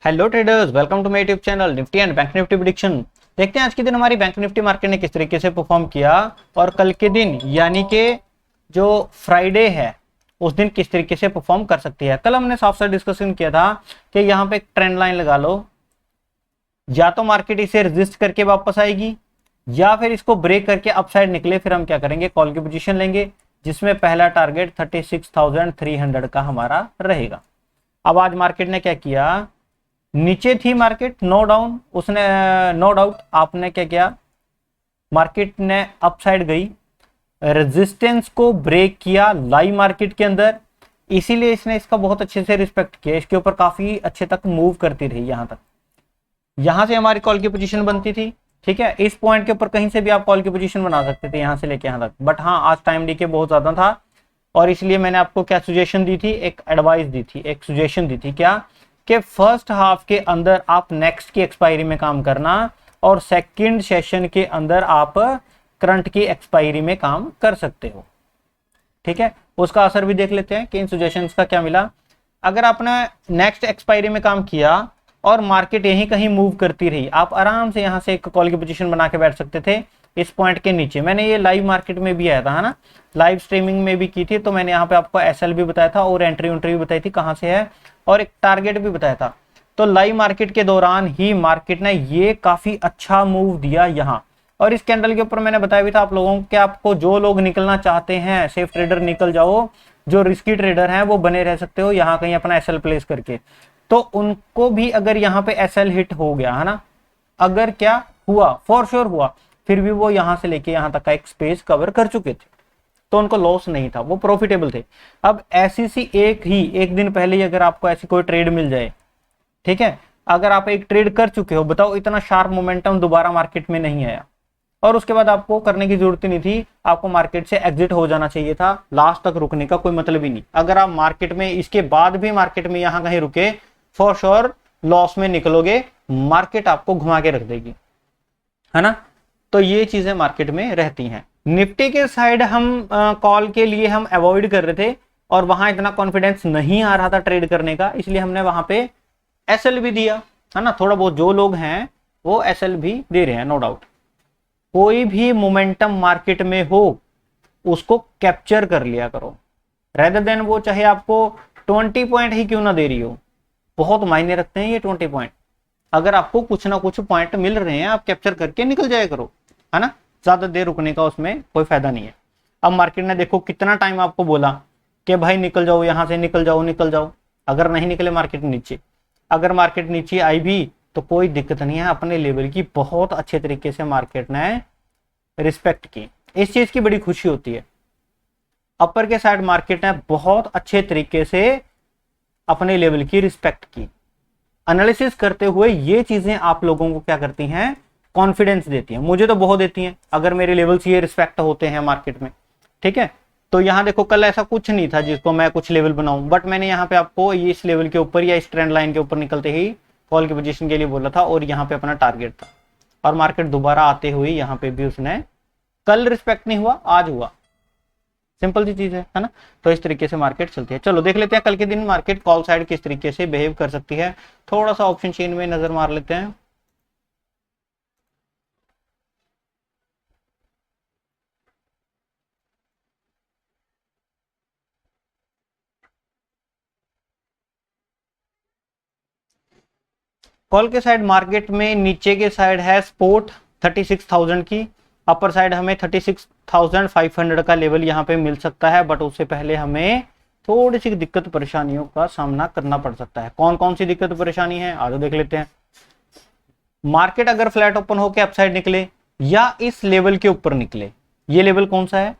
Hello traders, welcome to my YouTube channel Nifty and Bank Nifty prediction. देखते हैं आज के दिन हमारी बैंक निफ्टी मार्केट ने किस तरीके से परफॉर्म किया और कल के दिन यानी कि जो फ्राइडे है उस दिन किस तरीके से परफॉर्म कर सकती है। कल हमने साफ साफ डिस्कशन किया था कि यहाँ पे एक ट्रेंड लाइन लगा लो, या तो मार्केट इसे रेजिस्ट करके वापस आएगी या फिर इसको ब्रेक करके अपसाइड निकले, फिर हम क्या करेंगे, कॉल की पोजीशन लेंगे जिसमें पहला टारगेट 36,300 का हमारा रहेगा। अब आज मार्केट ने क्या किया, नीचे थी मार्केट, नो डाउन, उसने नो डाउट आपने क्या किया, मार्केट ने अपसाइड गई, रेजिस्टेंस को ब्रेक किया लाइव मार्केट के अंदर, इसीलिए इसने इसका बहुत अच्छे से रिस्पेक्ट किया, इसके ऊपर काफी अच्छे तक मूव करती रही यहां तक। यहां से हमारी कॉल की पोजीशन बनती थी, ठीक है। इस पॉइंट के ऊपर कहीं से भी आप कॉल की पोजीशन बना सकते थे यहां से लेके यहां तक, बट हाँ आज टाइम डीके बहुत ज्यादा था और इसलिए मैंने आपको क्या सजेशन दी थी, एक एडवाइस दी थी, एक सजेशन दी थी क्या, कि फर्स्ट हाफ के अंदर आप नेक्स्ट की एक्सपायरी में काम करना और सेकंड सेशन के अंदर आप करंट की एक्सपायरी में काम कर सकते हो, ठीक है। उसका असर भी देख लेते हैं कि इन सजेशंस का क्या मिला। अगर आपने नेक्स्ट एक्सपायरी में काम किया और मार्केट यहीं कहीं मूव करती रही, आप आराम से यहां से एक कॉल की पोजीशन बना के बैठ सकते थे इस पॉइंट के नीचे। मैंने ये लाइव मार्केट में भी आया था, है ना, लाइव स्ट्रीमिंग में भी की थी, तो मैंने यहाँ पे आपको एसएल भी बताया था और एंट्री भी बताई थी कहां से है और एक टारगेट भी बताया था। तो लाइव मार्केट के दौरान ही मार्केट ने ये काफी अच्छा मूव दिया यहाँ, और इस कैंडल के ऊपर मैंने बताया भी था आप लोगों को कि आपको जो लोग निकलना चाहते हैं, सेफ ट्रेडर निकल जाओ, जो रिस्की ट्रेडर हैं वो बने रह सकते हो यहाँ कहीं अपना एसएल प्लेस करके। तो उनको भी अगर यहाँ पे एसएल हिट हो गया, है ना, अगर क्या हुआ, फॉर श्योर हुआ, फिर भी वो यहां से लेके यहां तक का एक स्पेस कवर कर चुके थे, तो उनको लॉस नहीं था, वो प्रॉफिटेबल थे। अब ऐसी सी एक दिन पहले ही अगर आपको ऐसी कोई ट्रेड मिल जाए, ठीक है, अगर आप एक ट्रेड कर चुके हो, बताओ इतना शार्प मोमेंटम दोबारा मार्केट में नहीं आया और उसके बाद आपको करने की जरूरत ही नहीं थी, आपको मार्केट से एग्जिट हो जाना चाहिए था, लास्ट तक रुकने का कोई मतलब ही नहीं। अगर आप मार्केट में इसके बाद भी मार्केट में यहां कहीं रुके, फॉर श्योर लॉस में निकलोगे, मार्केट आपको घुमा के रख देगी, है ना। तो ये चीजें मार्केट में रहती हैं। निफ्टी के साइड हम कॉल के लिए हम अवॉइड कर रहे थे और वहां इतना कॉन्फिडेंस नहीं आ रहा था ट्रेड करने का, इसलिए हमने वहां पे एसएल भी दिया, है ना। थोड़ा बहुत जो लोग हैं वो एसएल भी दे रहे हैं, नो डाउट। कोई भी मोमेंटम मार्केट में हो उसको कैप्चर कर लिया करो, रेदर देन वो चाहे आपको 20 पॉइंट ही क्यों ना दे रही हो, बहुत मायने रखते हैं ये 20 पॉइंट। अगर आपको कुछ ना कुछ पॉइंट मिल रहे हैं, आप कैप्चर करके निकल जाया करो, है ना, ज्यादा देर रुकने का उसमें कोई फायदा नहीं है। अब मार्केट ने देखो कितना टाइम आपको बोला कि भाई निकल जाओ यहां से, निकल जाओ निकल जाओ, अगर नहीं निकले मार्केट नीचे, अगर मार्केट नीचे आई भी तो कोई दिक्कत नहीं है, अपने लेवल की बहुत अच्छे तरीके से मार्केट ने रिस्पेक्ट की, इस चीज की बड़ी खुशी होती है। अपर के साइड मार्केट ने बहुत अच्छे तरीके से अपने लेवल की रिस्पेक्ट की। एनालिसिस करते हुए ये चीजें आप लोगों को क्या करती हैं, कॉन्फिडेंस देती हैं, मुझे तो बहुत देती हैं अगर मेरे लेवल्स ये रिस्पेक्ट होते हैं मार्केट में, ठीक है। तो यहाँ देखो कल ऐसा कुछ नहीं था जिसको मैं कुछ लेवल बनाऊं, बट मैंने यहाँ पे आपको ये इस लेवल के ऊपर या इस ट्रेंड लाइन के ऊपर निकलते ही कॉल की पोजीशन के लिए बोला था और यहाँ पे अपना टारगेट था, और मार्केट दोबारा आते हुए यहाँ पे भी उसने कल रिस्पेक्ट नहीं हुआ, आज हुआ, सिंपल सी चीज है ना। तो इस तरीके से मार्केट चलती है। चलो देख लेते हैं कल के दिन मार्केट कॉल साइड किस तरीके से बिहेव कर सकती है, थोड़ा सा ऑप्शन चेन में नजर मार लेते हैं। कॉल के साइड मार्केट में नीचे के साइड है सपोर्ट 36,000 की, अपर साइड हमें 36,500 का लेवल यहाँ पे मिल सकता है, बट उससे पहले हमें थोड़ी सी दिक्कत परेशानियों का सामना करना पड़ सकता है। कौन कौन सी दिक्कत परेशानी है आज देख लेते हैं। मार्केट अगर फ्लैट ओपन होकर अपसाइड निकले या इस लेवल के ऊपर निकले, ये लेवल कौन सा है,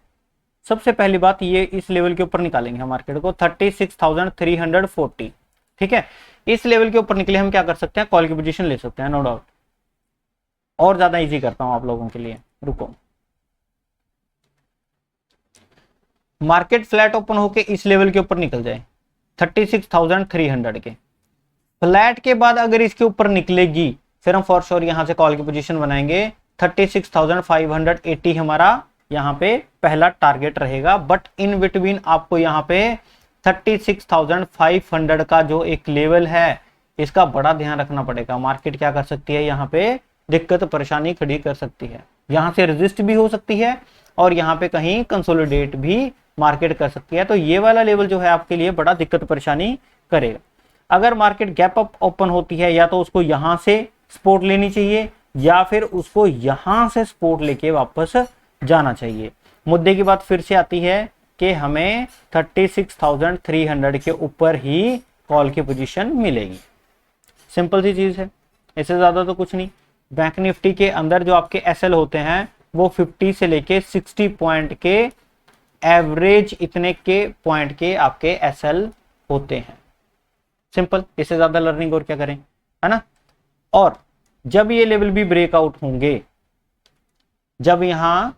सबसे पहली बात ये इस लेवल के ऊपर निकालेंगे हम मार्केट को 36,340, ठीक है। इस लेवल के ऊपर निकले हम क्या कर सकते हैं, कॉल की पोजीशन ले सकते हैं, नो डाउट। और ज्यादा इजी करता हूं आप लोगों के लिए, रुको। मार्केट फ्लैट ओपन होके इस लेवल के ऊपर निकल जाए 36,300 के, फ्लैट के बाद अगर इसके ऊपर निकलेगी फिर हम फॉर श्योर यहां से कॉल की पोजीशन बनाएंगे 36,580 हमारा यहाँ पे पहला टारगेट रहेगा। बट इन बिटवीन आपको यहाँ पे 36,500 का जो एक लेवल है, इसका बड़ा ध्यान रखना पड़ेगा। मार्केट क्या कर सकती है, यहाँ पे दिक्कत परेशानी खड़ी कर सकती है, यहाँ से रेजिस्ट भी हो सकती है और यहाँ पे कहीं कंसोलिडेट भी मार्केट कर सकती है। तो ये वाला लेवल जो है आपके लिए बड़ा दिक्कत परेशानी करेगा। अगर मार्केट गैप अप ओपन होती है या तो उसको यहाँ से सपोर्ट लेनी चाहिए या फिर उसको यहाँ से सपोर्ट लेके वापस जाना चाहिए। मुद्दे की बात फिर से आती है कि हमें 36,300 के ऊपर ही कॉल की पोजीशन मिलेगी। सिंपल सी चीज है, इससे ज्यादा तो कुछ नहीं। बैंक निफ्टी के अंदर जो आपके एसएल होते हैं वो 50 से लेके 60 पॉइंट के एवरेज इतने के पॉइंट के आपके एसएल होते हैं। सिंपल, इससे ज्यादा लर्निंग और क्या करें, है ना। और जब ये लेवल भी ब्रेकआउट होंगे, जब यहां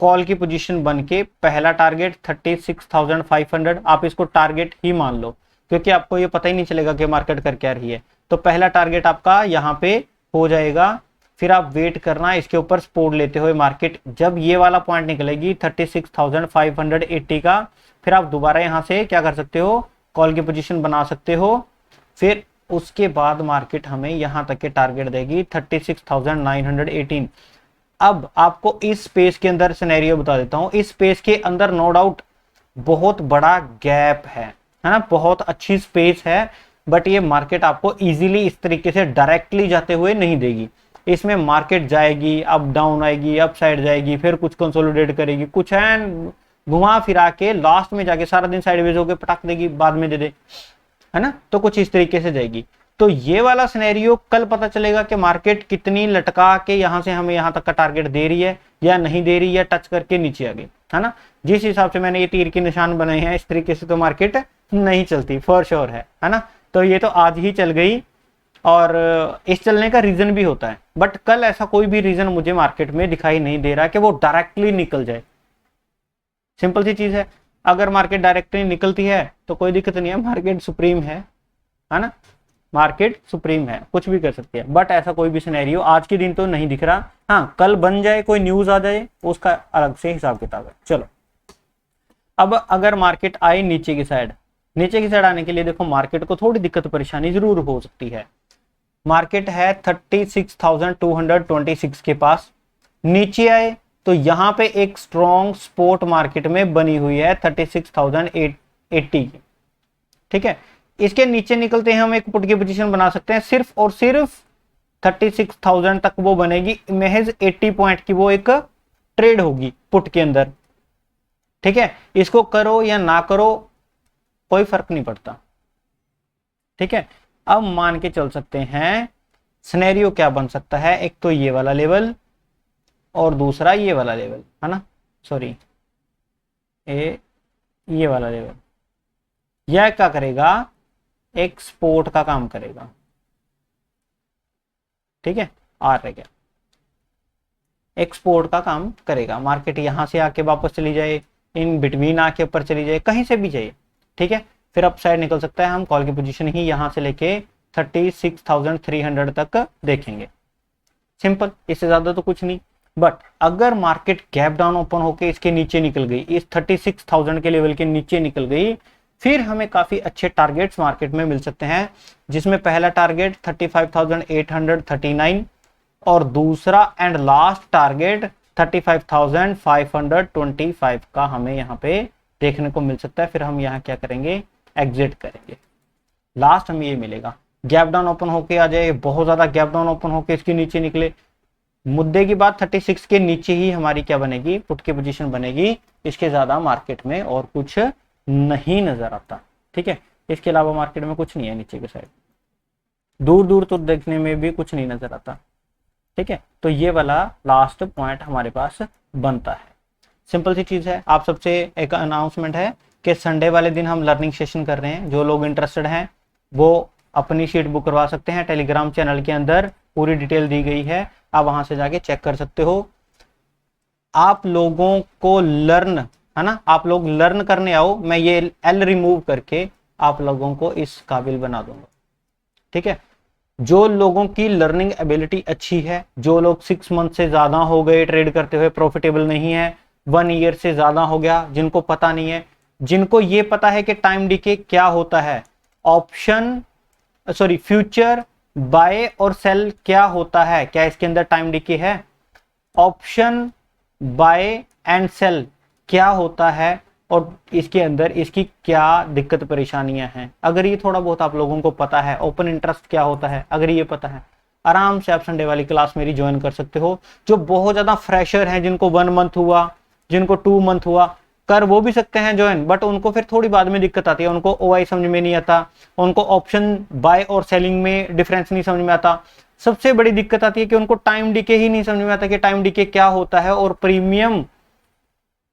कॉल की पोजीशन बन के पहला टारगेट 36,500, आप इसको टारगेट ही मान लो क्योंकि आपको ये पता ही नहीं चलेगा कि मार्केट कर क्या रही है। तो पहला टारगेट आपका यहाँ पे हो जाएगा, फिर आप वेट करना इसके ऊपर सपोर्ट लेते हुए मार्केट जब ये वाला पॉइंट निकलेगी 36,580 का, फिर आप दोबारा यहाँ से क्या कर सकते हो, कॉल की पोजीशन बना सकते हो। फिर उसके बाद मार्केट हमें यहाँ तक के टारगेट देगी 36,918। अब आपको इस स्पेस के अंदर सिनेरियो बता देता हूं। इस स्पेस के अंदर नो डाउट बहुत बड़ा गैप है ना, बहुत अच्छी स्पेस है, बट ये मार्केट आपको इजीली इस तरीके से डायरेक्टली जाते हुए नहीं देगी। इसमें मार्केट जाएगी, अप डाउन आएगी, अप साइड जाएगी, फिर कुछ कंसोलिडेट करेगी, कुछ है घुमा फिरा के लास्ट में जाके सारा दिन साइडवेज होके पटक देगी, बाद में दे दे, है ना। तो कुछ इस तरीके से जाएगी। तो ये वाला सिनेरियो कल पता चलेगा कि मार्केट कितनी लटका के यहां से हमें यहां तक का टारगेट दे रही है या नहीं दे रही है, टच करके नीचे आ गई, है ना। जिस हिसाब से मैंने ये तीर के निशान बनाए हैं इस तरीके से तो मार्केट नहीं चलती, फॉर श्योर है ना। तो ये तो आज ही चल गई और इस चलने का रीजन भी होता है, बट कल ऐसा कोई भी रीजन मुझे मार्केट में दिखाई नहीं दे रहा कि वो डायरेक्टली निकल जाए। सिंपल सी चीज है, अगर मार्केट डायरेक्टली निकलती है तो कोई दिक्कत नहीं है, मार्केट सुप्रीम है ना, मार्केट सुप्रीम है, कुछ भी कर सकती है। बट ऐसा कोई भी सिनेरियो आज के दिन तो नहीं दिख रहा। हाँ, कल बन जाए, कोई न्यूज आ जाए, उसका अलग से हिसाब किताब है। चलो, अब अगर मार्केट आए नीचे की साइड, नीचे की साइड आने के लिए देखो मार्केट को थोड़ी दिक्कत परेशानी जरूर हो सकती है। मार्केट है 36,226 के पास, नीचे आए तो यहाँ पे एक स्ट्रॉन्ग सपोर्ट मार्केट में बनी हुई है 36,080 की, ठीक है। इसके नीचे निकलते हैं हम एक पुट की पोजीशन बना सकते हैं, सिर्फ और सिर्फ 36,000 तक वो बनेगी, महज 80 पॉइंट की वो एक ट्रेड होगी पुट के अंदर, ठीक है। इसको करो या ना करो कोई फर्क नहीं पड़ता, ठीक है। अब मान के चल सकते हैं सिनेरियो क्या बन सकता है, एक तो ये वाला लेवल और दूसरा ये वाला लेवल, है ना, सॉरी ये वाला लेवल। यह क्या करेगा, एक सपोर्ट का काम करेगा, ठीक है। आर है क्या, एक्सपोर्ट का काम करेगा। मार्केट यहां से आके वापस चली जाए, इन बिटवीन आके ऊपर चली जाए, कहीं से भी जाए, ठीक है। फिर अप साइड निकल सकता है, हम कॉल की पोजीशन ही यहां से लेके 36,300 तक देखेंगे। सिंपल, इससे ज्यादा तो कुछ नहीं। बट अगर मार्केट गैप डाउन ओपन होके इसके नीचे निकल गई, इस 36,000 के लेवल के नीचे निकल गई, फिर हमें काफी अच्छे टारगेट्स मार्केट में मिल सकते हैं, जिसमें पहला टारगेट 35,839 और दूसरा एंड लास्ट टारगेट 35,525 का हमें यहाँ पे देखने को मिल सकता है। फिर हम यहाँ क्या करेंगे, एग्जिट करेंगे। लास्ट हमें ये मिलेगा, गैप डाउन ओपन होके आ जाए, बहुत ज्यादा गैप डाउन ओपन होके इसके नीचे निकले, मुद्दे की बात 36 के नीचे ही हमारी क्या बनेगी, पुट की पोजीशन बनेगी। इसके ज्यादा मार्केट में और कुछ नहीं नजर आता, ठीक है। इसके अलावा मार्केट में कुछ नहीं है नीचे की साइड, दूर दूर तो देखने में भी कुछ नहीं नजर आता, ठीक है। तो ये वाला लास्ट पॉइंट हमारे पास बनता है। सिंपल सी चीज है। आप सबसे एक अनाउंसमेंट है कि संडे वाले दिन हम लर्निंग सेशन कर रहे हैं। जो लोग इंटरेस्टेड हैं वो अपनी शीट बुक करवा सकते हैं, टेलीग्राम चैनल के अंदर पूरी डिटेल दी गई है, आप वहां से जाके चेक कर सकते हो। आप लोगों को लर्न, है ना, आप लोग लर्न करने आओ, मैं ये एल रिमूव करके आप लोगों को इस काबिल बना दूंगा, ठीक है। जो लोगों की लर्निंग एबिलिटी अच्छी है, जो लोग 6 मंथ से ज्यादा हो गए ट्रेड करते हुए, प्रॉफिटेबल नहीं है, 1 ईयर से ज्यादा हो गया, जिनको पता नहीं है, जिनको ये पता है कि टाइम डीके क्या होता है, ऑप्शन सॉरी फ्यूचर बाय और सेल क्या होता है, क्या इसके अंदर टाइम डिके है? ऑप्शन बाय एंड सेल क्या होता है और इसके अंदर इसकी क्या दिक्कत परेशानियां हैं? अगर ये थोड़ा बहुत आप लोगों को पता है, ओपन इंटरेस्ट क्या होता है, अगर ये पता है, आराम से आप संडे वाली क्लास मेरी ज्वाइन कर सकते हो। जो बहुत ज्यादा फ्रेशर हैं, जिनको 1 मंथ हुआ, जिनको 2 मंथ हुआ, कर वो भी सकते हैं ज्वाइन, बट उनको फिर थोड़ी बाद में दिक्कत आती है, उनको ओआई समझ में नहीं आता, उनको ऑप्शन बाय और सेलिंग में डिफरेंस नहीं समझ में आता। सबसे बड़ी दिक्कत आती है कि उनको टाइम डिके ही नहीं समझ में आता कि टाइम डिके क्या होता है और प्रीमियम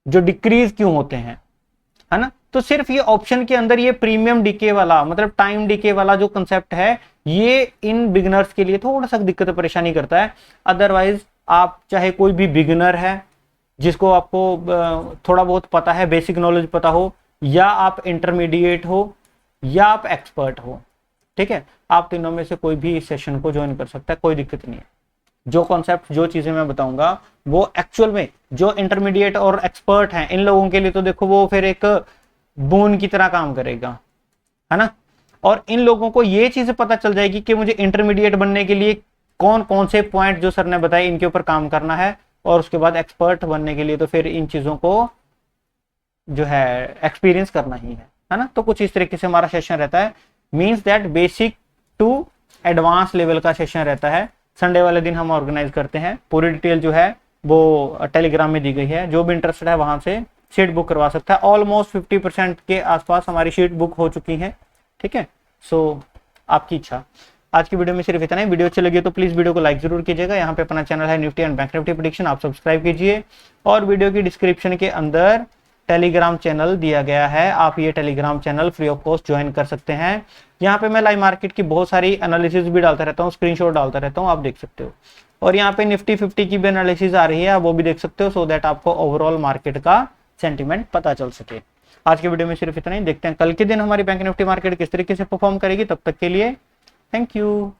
जो डिक्रीज क्यों होते हैं, है ना। तो सिर्फ ये ऑप्शन के अंदर ये प्रीमियम डिके वाला, मतलब टाइम डिके वाला जो कंसेप्ट है, ये इन बिगिनर्स के लिए थोड़ा सा दिक्कत परेशानी करता है। अदरवाइज आप चाहे कोई भी बिगिनर है जिसको आपको थोड़ा बहुत पता है, बेसिक नॉलेज पता हो, या आप इंटरमीडिएट हो, या आप एक्सपर्ट हो, ठीक है, आप तीनों में से कोई भी इस सेशन को ज्वाइन कर सकता है, कोई दिक्कत नहीं है। जो कॉन्सेप्ट, जो चीजें मैं बताऊंगा वो एक्चुअल में जो इंटरमीडिएट और एक्सपर्ट हैं इन लोगों के लिए तो देखो वो फिर एक बून की तरह काम करेगा, है ना। और इन लोगों को ये चीज पता चल जाएगी कि मुझे इंटरमीडिएट बनने के लिए कौन कौन से पॉइंट जो सर ने बताए इनके ऊपर काम करना है, और उसके बाद एक्सपर्ट बनने के लिए तो फिर इन चीजों को जो है एक्सपीरियंस करना ही है ना। तो कुछ इस तरीके से हमारा सेशन रहता है, means that basic to advance level का सेशन रहता है। संडे वाले दिन हम ऑर्गेनाइज करते हैं, पूरी डिटेल जो है वो टेलीग्राम में दी गई है, जो भी इंटरेस्टेड है वहां से सीट बुक करवा सकता है। ऑलमोस्ट 50% के आसपास हमारी सीट बुक हो चुकी है, ठीक है। सो आपकी इच्छा। आज की वीडियो में सिर्फ इतना ही। वीडियो अच्छी लगी तो प्लीज वीडियो को लाइक जरूर कीजिएगा। यहाँ पे अपना चैनल है Nifty and Bank Nifty prediction, आप सब्सक्राइब कीजिए, और वीडियो की डिस्क्रिप्शन के अंदर टेलीग्राम चैनल दिया गया है, आप ये Telegram channel free of cost join कर सकते हैं। यहाँ पे मैं लाइव मार्केट की बहुत सारी एनालिसिस भी डालता रहता हूँ, स्क्रीनशॉट डालता रहता हूँ, आप देख सकते हो। और यहाँ पे निफ्टी 50 की भी एनालिसिस आ रही है, आप वो भी देख सकते हो, सो दैट आपको ओवरऑल मार्केट का सेंटीमेंट पता चल सके। आज के वीडियो में सिर्फ इतना ही। देखते हैं कल के दिन हमारी बैंक निफ्टी मार्केट किस तरीके से परफॉर्म करेगी। तब तक के लिए थैंक यू।